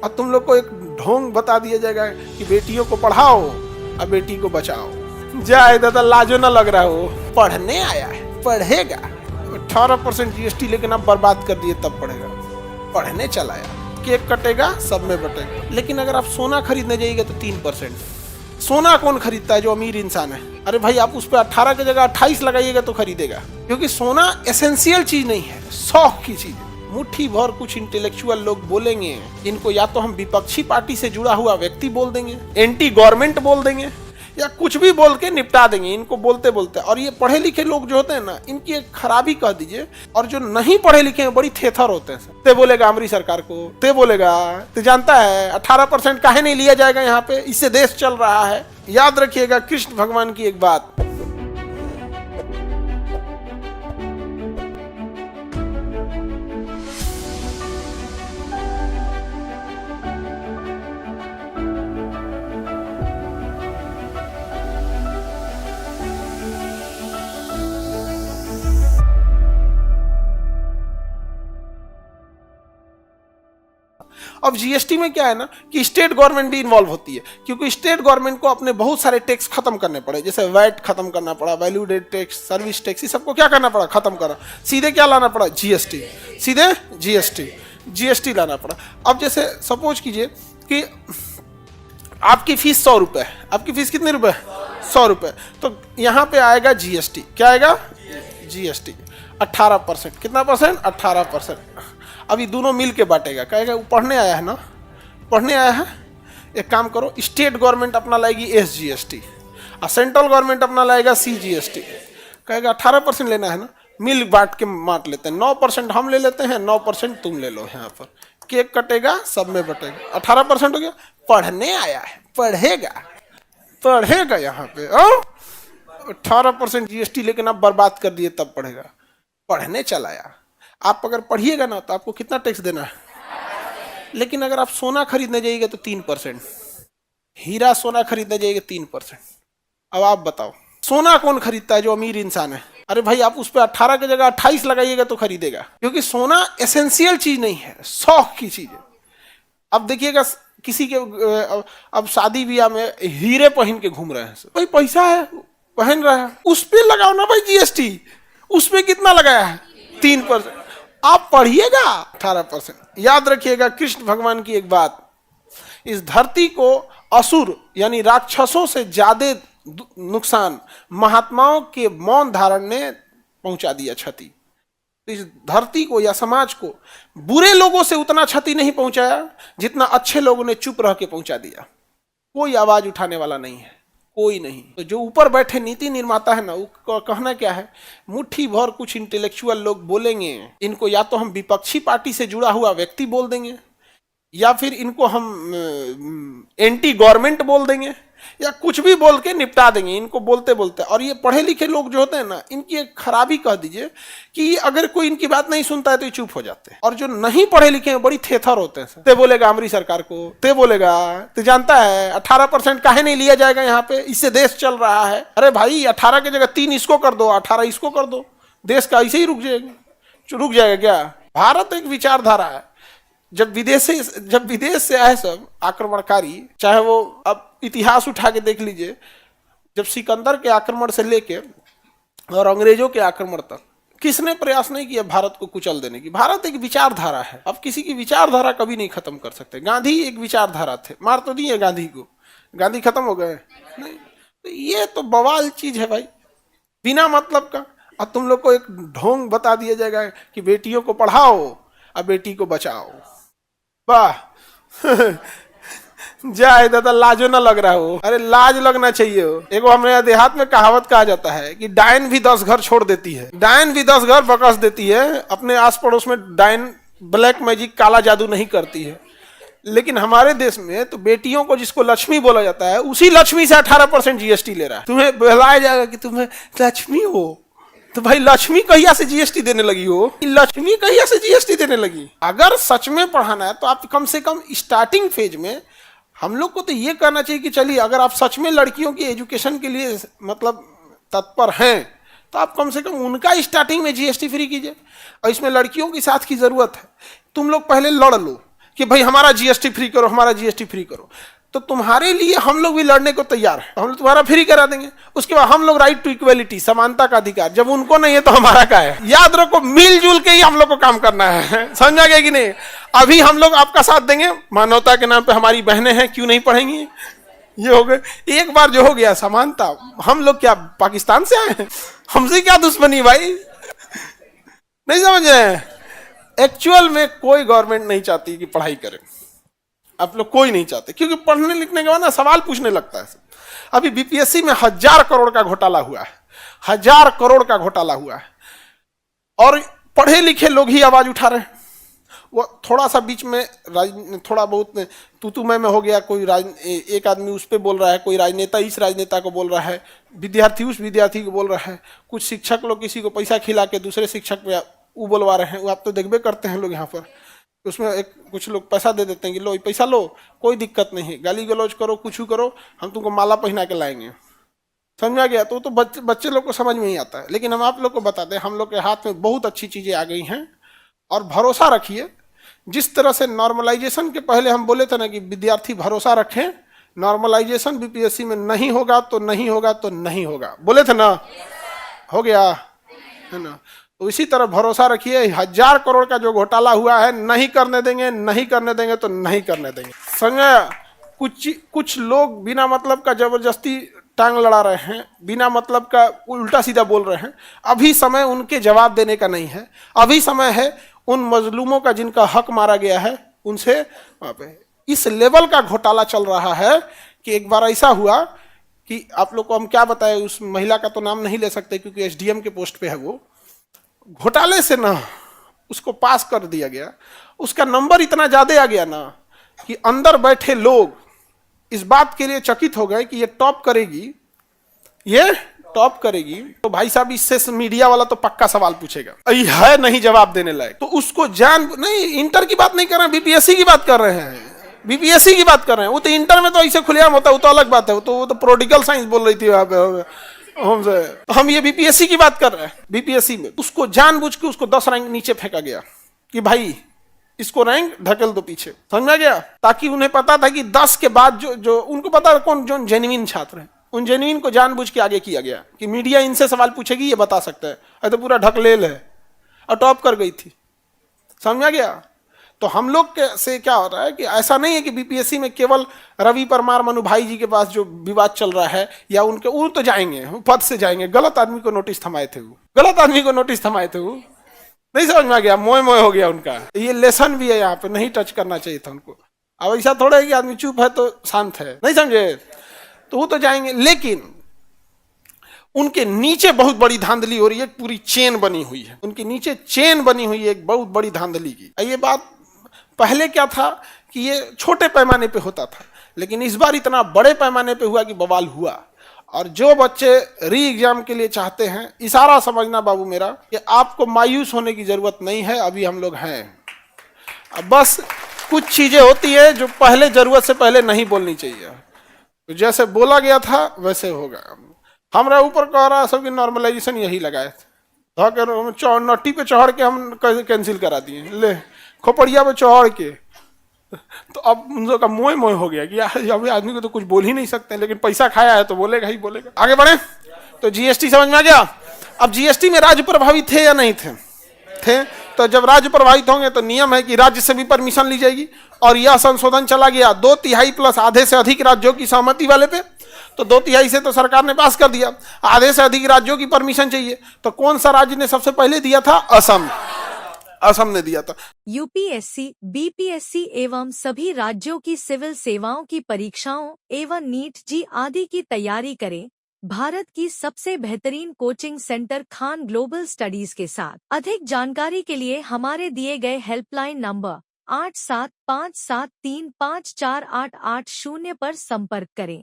और तुम लोग को एक ढोंग बता दिया जाएगा कि बेटियों को पढ़ाओ और बेटी को बचाओ। जाए दादा लाजो ना लग रहा हो, पढ़ने आया है, पढ़ेगा। 18% जीएसटी लेकिन आप बर्बाद कर दिए तब पढ़ेगा। पढ़ने चला आया, केक कटेगा सब में बटेगा। लेकिन अगर आप सोना खरीदने जाइएगा तो 3%। सोना कौन खरीदता है? जो अमीर इंसान है। अरे भाई आप उस पर 18 की जगह 28 लगाइएगा तो खरीदेगा, क्योंकि सोना एसेंशियल चीज नहीं है, शौक की चीज है। मुट्ठी भर कुछ इंटेलेक्चुअल लोग बोलेंगे, इनको या तो हम विपक्षी पार्टी से जुड़ा हुआ व्यक्ति बोल देंगे, एंटी गवर्नमेंट बोल देंगे, या कुछ भी बोल के निपटा देंगे इनको बोलते बोलते। और ये पढ़े लिखे लोग जो होते हैं ना, इनकी एक खराबी कह दीजिए। और जो नहीं पढ़े लिखे हैं बड़ी थेथर होते हैं। ते बोलेगा हमारी सरकार को, ते बोलेगा, ते जानता है 18% काहे नहीं लिया जाएगा यहाँ पे, इससे देश चल रहा है। याद रखिएगा कृष्ण भगवान की एक बात, अब जीएसटी में क्या है ना कि स्टेट गवर्नमेंट भी इन्वॉल्व होती है, क्योंकि स्टेट गवर्नमेंट को अपने बहुत सारे टैक्स खत्म करने पड़े। जैसे वैट खत्म करना पड़ा, value added tax, service tax, ये सबको क्या करना पड़ा? खत्म करा। सीधे क्या लाना पड़ा? जीएसटी। सीधे जीएसटी लाना पड़ा। अब जैसे सपोज कीजिए कि आपकी फीस 100 रुपये, आपकी फीस कितने रुपए? 100 रुपये। तो यहाँ पे आएगा जीएसटी। क्या आएगा? जीएसटी 18%। कितना परसेंट? 18%। अभी दोनों मिल के बांटेगा। कहेगा वो पढ़ने आया है ना, पढ़ने आया है। एक काम करो, स्टेट गवर्नमेंट अपना लाएगी एसजीएसटी और सेंट्रल गवर्नमेंट अपना लाएगा सीजीएसटी। कहेगा 18% लेना है ना, मिल बांट के बांट लेते हैं। 9% हम ले लेते हैं, 9% तुम ले लो। यहाँ पर केक कटेगा सब में बटेगा। 18% हो गया। पढ़ने आया है, पढ़ेगा यहाँ पे। 18% जीएसटी लेकिन आप बर्बाद कर दिए तब पढ़ेगा। पढ़ने चला आया। आप अगर पढ़िएगा ना तो आपको कितना टैक्स देना है? लेकिन अगर आप सोना खरीदने जाइएगा तो 3%। हीरा सोना खरीदने जाइएगा 3%। अब आप बताओ सोना कौन खरीदता है? जो अमीर इंसान है। अरे भाई आप उस पर 18 की जगह 28 लगाइएगा तो खरीदेगा, क्योंकि सोना एसेंशियल चीज नहीं है, शौक की चीज है। अब देखिएगा किसी के अब शादी ब्याह में हीरे पहन के घूम रहे हैं, भाई पैसा है पहन रहा है, उस पर लगाओ ना भाई जीएसटी। उस पर कितना लगाया है? 3%। आप पढ़िएगा 18%। याद रखिएगा कृष्ण भगवान की एक बात, इस धरती को असुर यानी राक्षसों से ज्यादा नुकसान महात्माओं के मौन धारण ने पहुंचा दिया क्षति। इस धरती को या समाज को बुरे लोगों से उतना क्षति नहीं पहुंचाया जितना अच्छे लोगों ने चुप रह के पहुंचा दिया। कोई आवाज उठाने वाला नहीं है, कोई नहीं। तो जो ऊपर बैठे नीति निर्माता है ना, वो कहना क्या है, मुट्ठी भर कुछ इंटेलेक्चुअल लोग बोलेंगे, इनको या तो हम विपक्षी पार्टी से जुड़ा हुआ व्यक्ति बोल देंगे, या फिर इनको हम एंटी गवर्नमेंट बोल देंगे, या कुछ भी बोल के निपटा देंगे इनको बोलते बोलते। और ये पढ़े लिखे लोग जो होते हैं ना, इनकी एक खराबी कह दीजिए कि अगर कोई इनकी बात नहीं सुनता है तो ये चुप हो जाते हैं। और जो नहीं पढ़े लिखे हैं बड़ी थेथर होते हैं। ते बोलेगा हमारी सरकार को, ते बोलेगा, ते जानता है 18% काहे नहीं लिया जाएगा यहाँ पे, इससे देश चल रहा है। अरे भाई 18 की जगह 3 इसको कर दो, 18 इसको कर दो, देश का ऐसे ही रुक जाएगा क्या? भारत एक विचारधारा है। जब विदेश से आए सब आक्रमणकारी, चाहे वो अब इतिहास उठा के देख लीजिए, जब सिकंदर के आक्रमण से लेके और अंग्रेजों के आक्रमण तक किसने प्रयास नहीं किया भारत को कुचल देने की? भारत एक विचारधारा है। अब किसी की विचारधारा कभी नहीं खत्म कर सकते। गांधी एक विचारधारा थे, मार तो दिए गांधी को, गांधी खत्म हो गए नहीं। तो ये तो बवाल चीज है भाई, बिना मतलब का। और तुम लोग को एक ढोंग बता दिया जाएगा कि बेटियों को पढ़ाओ और बेटी को बचाओ। वाह जाए दादा लाजो ना लग रहा हो। अरे लाज लगना चाहिए हो। एगो हमारे देहात में कहावत कहा जाता है कि डायन भी 10 घर छोड़ देती है, डायन भी 10 घर बकस देती है। अपने आस पड़ोस में डायन ब्लैक मैजिक काला जादू नहीं करती है। लेकिन हमारे देश में तो बेटियों को जिसको लक्ष्मी बोला जाता है, उसी लक्ष्मी से 18% जीएसटी ले रहा है। तुम्हें बहलाया जाएगा कि तुम्हें लक्ष्मी हो, तो भाई लक्ष्मी कहिया से जीएसटी देने लगी हो? लक्ष्मी कहिया से जीएसटी देने लगी? अगर सच में पढ़ाना है तो आप कम से कम स्टार्टिंग फेज में हम लोग को तो ये कहना चाहिए कि चलिए अगर आप सच में लड़कियों की एजुकेशन के लिए मतलब तत्पर हैं तो आप कम से कम उनका स्टार्टिंग में जीएसटी फ्री कीजिए। और इसमें लड़कियों की साथ की जरूरत है। तुम लोग पहले लड़ लो, कि भाई हमारा जीएसटी फ्री करो, हमारा जीएसटी फ्री करो, तो तुम्हारे लिए हम लोग भी लड़ने को तैयार हैं, हम लोग तुम्हारा फ्री करा देंगे। उसके बाद हम लोग राइट टू इक्वेलिटी, समानता का अधिकार, जब उनको नहीं है तो हमारा क्या है। याद रखो, मिलजुल के ही हम लोग को काम करना है, समझा गया कि नहीं। अभी हम लोग आपका साथ देंगे, मानवता के नाम पे हमारी बहनें हैं, क्यों नहीं पढ़ेंगी, ये हो गए। एक बार जो हो गया समानता, हम लोग क्या पाकिस्तान से आए हैं, हमसे क्या दुश्मनी भाई, नहीं समझ रहे। एक्चुअल में कोई गवर्नमेंट नहीं चाहती कि पढ़ाई करे, आप लोग कोई नहीं चाहते, क्योंकि पढ़ने लिखने के बाद ना सवाल पूछने लगता है। अभी बीपीएससी में 1000 करोड़ का घोटाला हुआ है, 1000 करोड़ का घोटाला हुआ है, और पढ़े लिखे लोग ही आवाज उठा रहे हैं। वो थोड़ा सा बीच में थोड़ा बहुत तू मैं हो गया, कोई एक आदमी उस पर बोल रहा है, कोई राजनेता इस राजनेता को बोल रहा है, विद्यार्थी उस विद्यार्थी को बोल रहा है, कुछ शिक्षक लोग किसी को पैसा खिला के दूसरे शिक्षक पे वो बोलवा रहे हैं। वो आप तो देखबे करते हैं लोग यहाँ पर, उसमें कुछ लोग पैसा दे देते हैं कि लो पैसा लो, कोई दिक्कत नहीं है, गाली गलौज करो, कुछ करो, हम तुमको माला पहना के लाएंगे, समझा गया। तो बच्चे लोग को समझ में ही आता है, लेकिन हम आप लोग को बताते हैं, हम लोग के हाथ में बहुत अच्छी चीजें आ गई हैं। और भरोसा रखिए, जिस तरह से नॉर्मलाइजेशन के पहले हम बोले थे ना कि विद्यार्थी भरोसा रखें, नॉर्मलाइजेशन बीपीएससी में नहीं होगा तो नहीं होगा तो नहीं होगा, बोले थे ना, हो गया है ना। तो इसी तरह भरोसा रखिए, 1000 करोड़ का जो घोटाला हुआ है, नहीं करने देंगे, नहीं करने देंगे तो नहीं करने देंगे, समझा। कुछ लोग बिना मतलब का जबरदस्ती टांग लड़ा रहे हैं, बिना मतलब का उल्टा सीधा बोल रहे हैं। अभी समय उनके जवाब देने का नहीं है, अभी समय है उन मजलूमों का जिनका हक मारा गया है, उनसे वहां पे इस लेवल का घोटाला चल रहा है कि एक बार ऐसा हुआ कि आप लोग को हम क्या बताएं, उस महिला का तो नाम नहीं ले सकते क्योंकि एसडीएम के पोस्ट पे है, वो घोटाले से ना उसको पास कर दिया गया, उसका नंबर इतना ज्यादा आ गया ना कि अंदर बैठे लोग इस बात के लिए चकित हो गए कि ये टॉप करेगी, ये टॉप करेगी, तो भाई साहब इससे मीडिया वाला तो पक्का सवाल पूछेगा, है नहीं जवाब देने लायक, तो उसको जान नहीं, इंटर की बात नहीं कर रहे हैं, बीपीएससी की बात कर रहे हैं, बीपीएससी की बात कर रहे हैं। वो तो इंटर में तो ऐसे खुलेआम होता है, वो तो अलग बात है, वो तो प्रोडिकल साइंस बोल रही थी वहां पे, हम ये बीपीएससी की बात कर रहे हैं। बीपीएससी में उसको जानबूझ के उसको 10 रैंक नीचे फेंका गया कि भाई इसको रैंक ढकेल दो पीछे, समझ गया, ताकि उन्हें पता था कि 10 के बाद जो उनको पता था कौन जो जेन्युइन छात्र है, उन जेन्युइन को जानबूझ के आगे किया गया कि मीडिया इनसे सवाल पूछेगी, ये बता सकता है, तो पूरा ढकलेल है, और टॉप कर गई थी, समझा गया। तो हम लोग से क्या हो रहा है कि ऐसा नहीं है कि बीपीएससी में केवल रवि परमार मनु भाई जी के पास जो विवाद चल रहा है, या उनके वो तो जाएंगे, पद से जाएंगे, गलत आदमी को नोटिस थमाए थे, वो गलत आदमी को नोटिस थमाए थे, वो नहीं समझ में आ गया, मोय मोय हो गया उनका। ये लेसन भी है, यहाँ पे नहीं टच करना चाहिए था उनको। अब ऐसा थोड़ा है कि आदमी चुप है तो शांत है, नहीं समझे, तो वो तो जाएंगे, लेकिन उनके नीचे बहुत बड़ी धांधली हो रही है, पूरी चेन बनी हुई है, उनके नीचे चेन बनी हुई है एक बहुत बड़ी धांधली की। ये बात पहले क्या था कि ये छोटे पैमाने पे होता था, लेकिन इस बार इतना बड़े पैमाने पे हुआ कि बवाल हुआ। और जो बच्चे री एग्जाम के लिए चाहते हैं, इशारा समझना बाबू मेरा कि आपको मायूस होने की जरूरत नहीं है, अभी हम लोग हैं। अब बस कुछ चीजें होती है जो पहले जरूरत से पहले नहीं बोलनी चाहिए, तो जैसे बोला गया था वैसे होगा। हमारा ऊपर कह रहा सबकी नॉर्मलाइजेशन यही लगाए थे, नट्टी पे चढ़ के हम कैंसिल करा दिए, ले खोपड़िया पे चढ़ के, तो अब उन लोगों का मोह मोह हो गया कि यार आदमी को तो कुछ बोल ही नहीं सकते, लेकिन पैसा खाया है तो बोलेगा ही बोलेगा। आगे बढ़े तो जीएसटी समझ में आ गया। अब जीएसटी में राज्य प्रभावित थे या नहीं थे, तो जब राज्य प्रभावित होंगे तो नियम है कि राज्य से भी परमिशन ली जाएगी, और यह संशोधन चला गया 2/3 प्लस आधे से अधिक राज्यों की सहमति वाले पे। तो 2/3 से तो सरकार ने पास कर दिया, आधे से अधिक राज्यों की परमिशन चाहिए, तो कौन सा राज्य ने सबसे पहले दिया था? असम ने दिया था। यूपीएससी, बीपीएससी एवं सभी राज्यों की सिविल सेवाओं की परीक्षाओं एवं नीट जी आदि की तैयारी करें भारत की सबसे बेहतरीन coaching centre Khan global studies के साथ। अधिक जानकारी के लिए हमारे दिए गए हेल्पलाइन नंबर 8757354880 पर संपर्क करें।